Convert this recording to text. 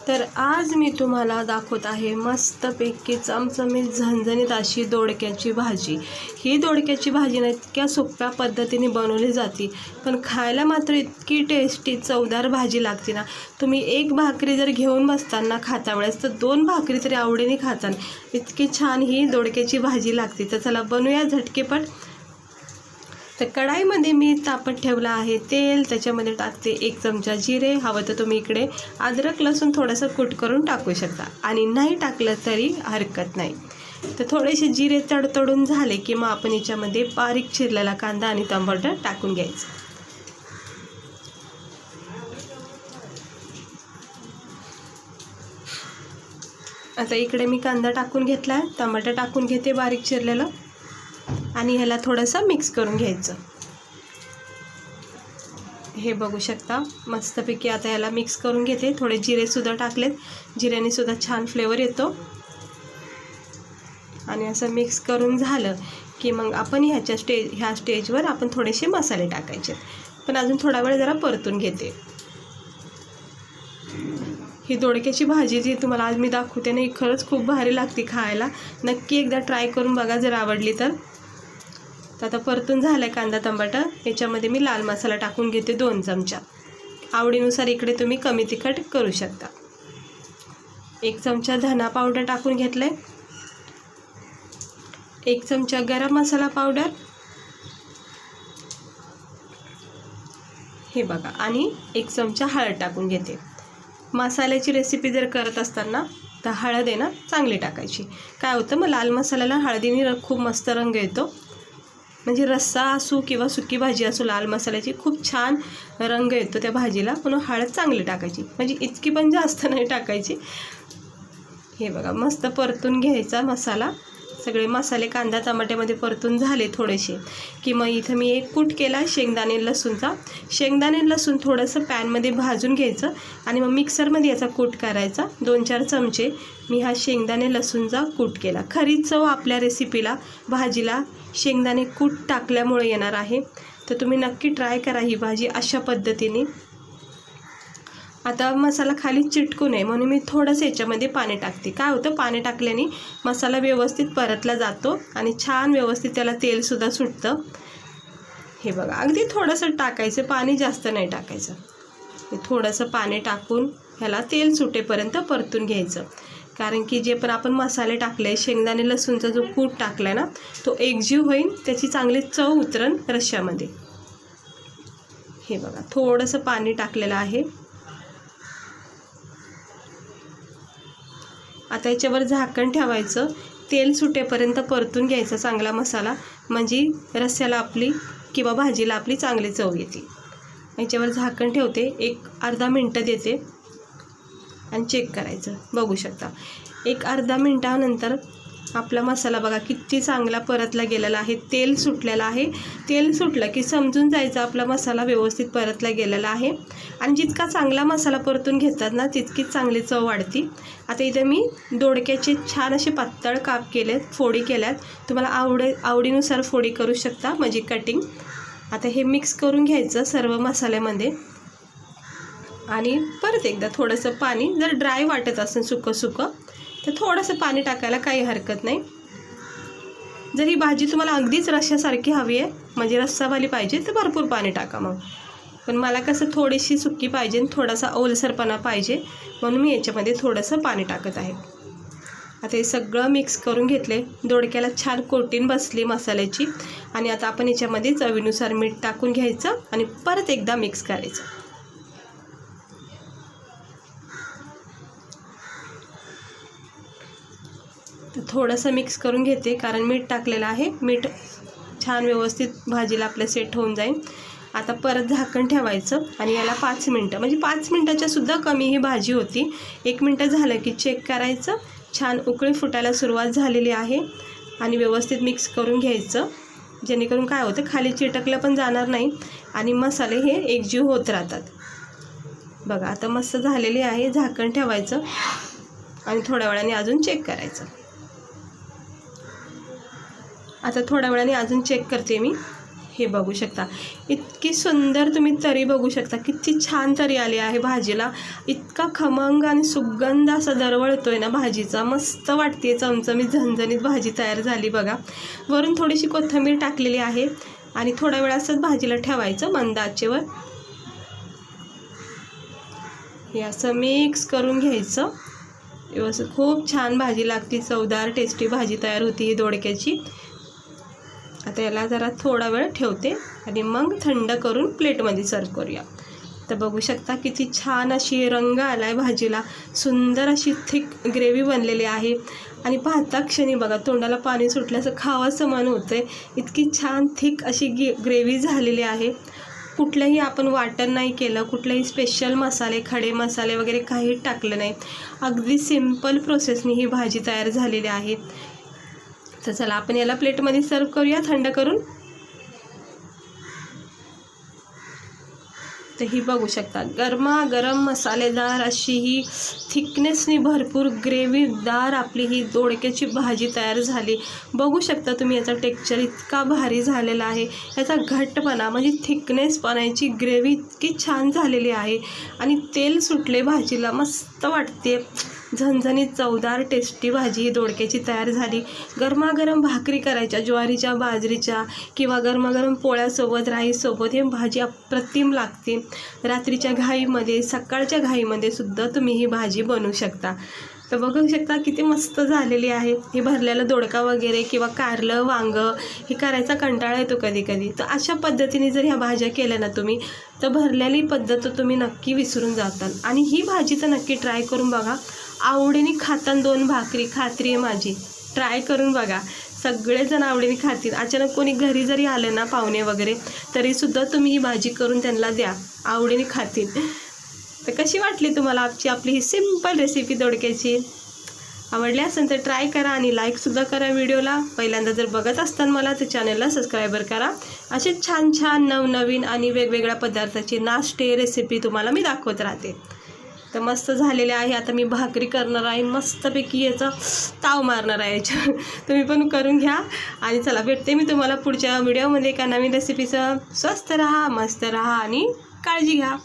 तर आज मी तुम्हाला दाखवत आहे मस्तपैकी चमचमीत झणझणीत अशी दोडक्याची भाजी। ही दोडक्याची भाजी ना इतक्या सोप्या पद्धतीने बनवली जाते, पण खायला मात्र इतकी टेस्टी चवदार भाजी लागते ना। तुम्ही एक भाकरी जर घेऊन बसताना खाता वेळेस तर दोन भाकरी तरी आवडीने खाताना, इतकी छान ही दोडक्याची भाजी लागते। तर चला बनवूया झटकेपट। तर कढाईमध्ये मी तापत ठेवला आहे तेल, त्याच्यामध्ये टाकते 1 चमचा जिरे। हवं तर तुम्ही इकडे अद्रक लसूण थोडंसं कूट करून टाकू शकता, आणि नाही टाकलं तरी हरकत नाही। तर थोडेसे जिरे तडतडून झाले की मग आपण याच्यामध्ये बारीक चिरलेला कांदा आणि टमाटर टाकून घ्यायचं। आता इकडे मी कांदा टाकून घेतला आहे, टमाटर टाकून घेते बारीक चिरलेलं, आणि ह्याला थोडंसं मिक्स करून घ्यायचं। हे बघू शकता मस्तपैकी आता ह्याला मिक्स करून घेते। थोडे जिरे सुद्धा टाकलेत, जिऱ्याने सुद्धा छान फ्लेवर येतो। आणि असं मिक्स करून झालं की मग आपण ह्या स्टेजवर आपण थोडेसे मसाले टाकायचे, पण अजून थोडा वेळ जरा परतून घेते। ही दोडक्याची भाजी जी तुम्हाला आज मी दाखवते ना, ही खरंच खूप भारी लागते खायला। नक्की एकदा ट्राय करून बघा जर आवडली तर। आता परतून झालाय कांदा टमाटर, याच्यामध्ये मी लाल मसाला टाकून घेते 2 चमचा। आवडीनुसार इकडे तुम्ही कमी तिखट करू शकता। 1 चमचा धना पावडर टाकून घेतले, 1 चमचा गरम मसाला पावडर, हे बघा, आणि 1 चमचा हळद टाकून घेते। मसाल्याची रेसिपी जर करत असताना तर हळद आहे ना चांगली टाकायची। काय होतं मग लाल मसाल्याला हळदीने खूप मस्त रंग येतो, म्हणजे रस्सा असो किंवा सुकी भाजी असो, लाल मसाल्याची खूप छान रंग येतो त्या भाजीला, म्हणून हळद चांगली टाकायची, म्हणजे इतकी पण जास्त नाही टाकायची। हे बघा मस्त परतून घ्यायचा मसाला। सगळे मसाले कांदा टमाट्यामध्ये परतून झाले थोडेसे की मग इथं मी एक कूट केला शेंगदाणे लसूणचा। शेंगदाणे लसूण थोडंसं पॅनमध्ये भाजून घ्यायचं, आणि मग मिक्सरमध्ये याचा कूट करायचा। 2-4 चमचे मी हा शेंगदाणे लसूणचा कूट केला। खरी चव आपल्या रेसिपीला भाजीला शेंगदाणे कूट टाकल्यामुळे येणार आहे, तर तुम्ही नक्की ट्राय करा ही भाजी अशा पद्धतीने। आता मसाला खाली चिटकू नये म्हणून मी थोडंसं याच्यामध्ये पाणी टाकते। काय होतं पाणी टाकल्याने मसाला व्यवस्थित परतला जातो आणि छान व्यवस्थित त्याला तेलसुद्धा सुटतं। हे बघा अगदी थोडंसं टाकायचं, पाणी जास्त नाही टाकायचं। हे थोडंसं पाणी टाकून ह्याला तेल सुटेपर्यंत परतून घ्यायचं, कारण की जे पण आपण मसाले टाकले, शेंगदाणे लसूणचा जो कूट टाकला ना तो एकजीव होईल, त्याची चांगली चव उतरण रश्श्यामध्ये। हे बघा थोडंसं पाणी टाकलेलं आहे। आता याच्यावर झाकण ठेवायचं, तेल सुटेपर्यंत परतून घ्यायचा चांगला मसाला, म्हणजे रस्स्याला आपली किंवा भाजीला आपली चांगली चव येते। याच्यावर झाकण ठेवते, एक अर्धा मिनटं देते आणि चेक करायचं। बघू शकता एक अर्धा मिनटानंतर आपला मसाला बघा किती चांगला परतला गेलेला आहे, तेल सुटलेलं आहे। तेल सुटलं की समजून जायचं आपला मसाला व्यवस्थित परतला गेलेला आहे, आणि जितका चांगला मसाला परतून घेतात ना तितकीच चांगली चव वाढती। आता इथे मी दोडक्याचे छान असे पातळ काप केलेत, फोडी केल्यात। तुम्हाला आवडीनुसार फोडी करू शकता, म्हणजे कटिंग। आता हे मिक्स करून घ्यायचं सर्व मसाल्यामध्ये, आणि परत एकदा थोडंसं पाणी, जर ड्राय वाटत असेल सुकं सुकं तर थोडंसं पाणी टाकायला काही हरकत नाही। जर ही भाजी तुम्हाला अगदीच रश्श्यासारखी हवी आहे, म्हणजे रस्सावाली पाहिजे, तर भरपूर पाणी टाका मग। पण मला कसं थोडीशी सुकी पाहिजे, थोडासा ओलसरपणा पाहिजे, म्हणून मी याच्यामध्ये थोडंसं पाणी टाकत आहे। आता हे सगळं मिक्स करून घेतले, दोडक्याला छान कोटिंग बसली मसाल्याची, आणि आता आपण याच्यामध्ये चवीनुसार मीठ टाकून घ्यायचं आणि परत एकदा मिक्स करायचं। तर थोडंसं मिक्स करून घेते, कारण मीठ टाकलेलं आहे, मीठ छान व्यवस्थित भाजीला आपल्या सेट होऊन जाईल। आता परत झाकण ठेवायचं, आणि याला 5 मिनटं, म्हणजे 5 मिनटाच्या सुद्धा कमी ही भाजी होती। 1 मिनटं झालं की चेक करायचं, छान उकळी फुटायला सुरुवात झालेली आहे, आणि व्यवस्थित मिक्स करून घ्यायचं, जेणेकरून काय होतं खाली चिटकलं पण जाणार नाही, आणि मसाले हे एकजीव होत राहतात। बघा आता मस्त झालेली आहे। झाकण ठेवायचं आणि थोड्या वेळाने अजून चेक करायचं। आता थोड्या वेळाने अजून चेक करते मी। हे बघू शकता, इतकी सुंदर तुम्ही तरी बघू शकता, किती छान तरी आली आहे भाजीला. इतका खमंग आणि सुगंध असा दरवळतोय ना भाजीचा, मस्त वाटते, चमचमीत झणझणीत भाजी तयार झाली बघा. वरून थोडीशी कोथिंबीर टाकलेली आहे आणि थोड्या वेळ असंच भाजीला ठेवायचं मंद आचेवर. हे असं मिक्स करून घ्यायचं व्यवस्थित. खूप छान भाजी लागते, चवदार टेस्टी भाजी तयार होती ही दोडक्याची. आता याला जरा थोडा वेळ ठेवते आणि मग थंड करून प्लेटमध्ये सर्व करूया. तर बघू शकता किती छान अशी रंग आला आहे भाजीला, सुंदर अशी थिक ग्रेव्ही बनलेली आहे. आणि पाहता क्षणी बघा तोंडाला पाणी सुटल्याचं खावंसं मन होतं आहे, इतकी छान थिक अशी ग्रेव्ही झालेली आहे. कुठलंही आपण वाटण नाही केलं, कुठलेही स्पेशल मसाले, खडे मसाले वगैरे काही टाकलं नाही, अगदी सिम्पल प्रोसेसने ही भाजी तयार झालेली आहे. तर चला आपण याला प्लेटमध्ये सर्व करूया थंड करून. तर ही बघू शकता गरमागरम मसालेदार अशी ही थिकनेसनी भरपूर ग्रेव्हीदार आपली ही दोडक्याची भाजी तयार झाली. बघू शकता तुम्ही याचा टेक्स्चर इतका भारी झालेला आहे, याचा घट्टपणा म्हणजे थिकनेसपणाची ग्रेव्ही इतकी छान झालेली आहे आणि तेल सुटले भाजीला, मस्त वाटते. झणझणीत चवदार टेस्टी भाजी ही दोडक्याची तयार झाली. गरमागरम भाकरी करायच्या ज्वारीच्या, बाजरीच्या किंवा गरमागरम पोळ्यासोबत, राईसोबत ही भाजी अप्रतिम लागते. रात्रीच्या घाईमध्ये, सकाळच्या घाईमध्ये सुद्धा तुम्ही ही भाजी बनवू शकता. तर बघू शकता किती मस्त झालेली आहे. हे भरलेलं दोडका वगैरे किंवा कारलं, वांगं हे करायचा कंटाळा येतो कधी कधी. तर अशा पद्धतीने जर ह्या भाज्या केल्या ना तुम्ही, तर भरलेली पद्धत तुम्ही नक्की विसरून जाताल. आणि ही भाजी तर नक्की ट्राय करून बघा, आवडीने खातान 2 भाकरी, खात्री आहे माझी. ट्राय करून बघा, सगळेजण आवडीने खातील. अचानक कोणी घरी जरी आलं ना पाहुणे वगैरे, तरीसुद्धा तुम्ही ही भाजी करून त्यांना द्या, आवडीने खातील. तर कशी वाटली तुम्हाला आपली ही सिंपल रेसिपी दोडक्याची? आवडली असेल तर ट्राय करा आणि लाईकसुद्धा करा व्हिडिओला. पहिल्यांदा जर बघत असताना मला तर चॅनलला सबस्क्राईबर करा. असे छान छान नवनवीन आणि वेगवेगळ्या पदार्थाचे नाश्ते रेसिपी तुम्हाला मी दाखवत राहते. तर मस्त झालेले आहे. आता मी भाकरी करणार आहे, मस्तपैकी याचा ताव मारणार आहे याच्या. तुम्ही पण करून घ्या. आणि चला भेटते मी तुम्हाला पुढच्या व्हिडिओमध्ये एका नवीन रेसिपीचं. स्वस्त राहा, मस्त राहा आणि काळजी घ्या.